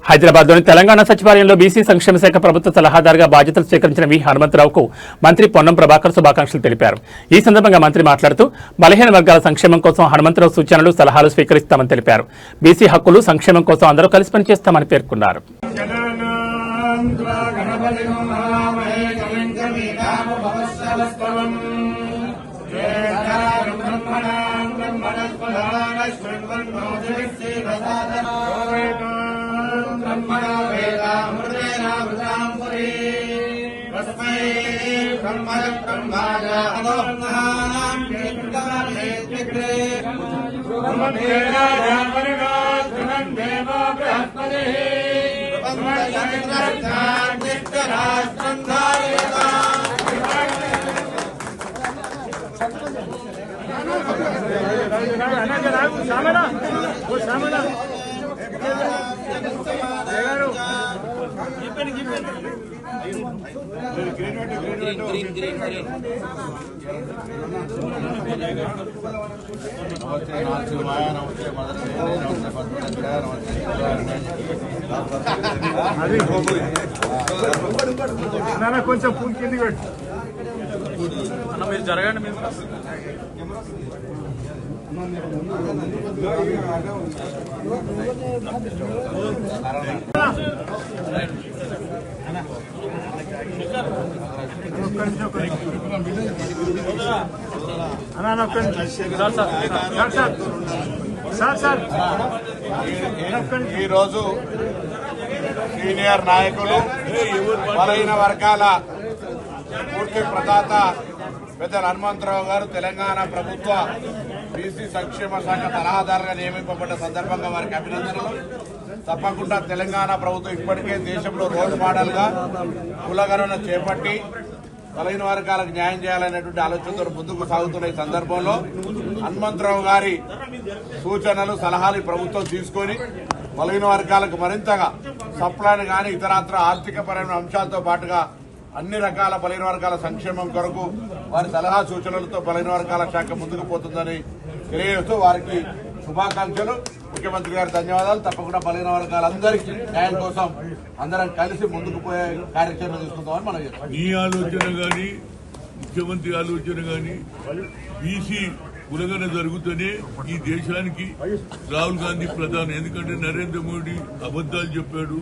హైదరాబాద్లోని తెలంగాణ సచివాలయంలో బీసీ సంక్షేమ శాఖ ప్రభుత్వ సలహాదారుగా బాధ్యతలు స్వీకరించిన వి హనుమంతరావుకు మంత్రి పొన్నం ప్రభాకర్ శుభాకాంక్షలు తెలిపారు. ఈ సందర్భంగా మంత్రి మాట్లాడుతూ బలహీన వర్గాల సంక్షేమం కోసం హనుమంతరావు సూచనలు సలహాలు స్వీకరిస్తామని తెలిపారు. బీసీ హక్కులు సంక్షేమం కోసం అందరూ కలిసి పనిచేస్తామని పేర్కొన్నారు. కొంచెం పూల్ కింది పెట్టు అన్న, మీరు జరగండి. మీరు ఈరోజు సీనియర్ నాయకులు బలహీన వర్గాల పూర్తి ప్రదాత పెద్దల హనుమంతరావు గారు తెలంగాణ ప్రభుత్వ బీసీ సంక్షేమ శాఖ సలహాదారుగా నియమింపబడ్డ సందర్భంగా వారికి అభినందనలు. తప్పకుండా తెలంగాణ ప్రభుత్వం ఇప్పటికే దేశంలో రోల్ మోడల్ గా కులగణన చేపట్టి బలహీన వర్గాలకు న్యాయం చేయాలనేటువంటి ఆలోచనతో ముందుకు సాగుతున్న ఈ సందర్భంలో హనుమంతరావు గారి సూచనలు సలహాలు ప్రభుత్వం తీసుకొని బలహీన వర్గాలకు మరింతగా సప్లాన్ గాని ఇతరత్ర ఆర్థిక పరమైన అంశాలతో పాటుగా అన్ని రకాల బలహీన వర్గాల సంక్షేమం కొరకు వారి సలహా సూచనలతో బలహీన వర్గాల శాఖ ముందుకు పోతుందని తెలియజేస్తూ వారికి శుభాకాంక్షలు. ముఖ్యమంత్రి గారి ధన్యవాదాలు. తప్పకుండా బలహీన వర్గాలందరికీ న్యాయం కోసం అందరం కలిసి ముందుకు పోయే కార్యాచరణ తీసుకుందామని మనం చెప్తాం. నీ ఆలోచన గాని ముఖ్యమంత్రి ఆలోచన గాని బీసీ కులగన జరుగుతూనే ఈ దేశానికి రాహుల్ గాంధీ ప్రధాని. ఎందుకంటే నరేంద్ర మోడీ అబద్దాలు చెప్పాడు.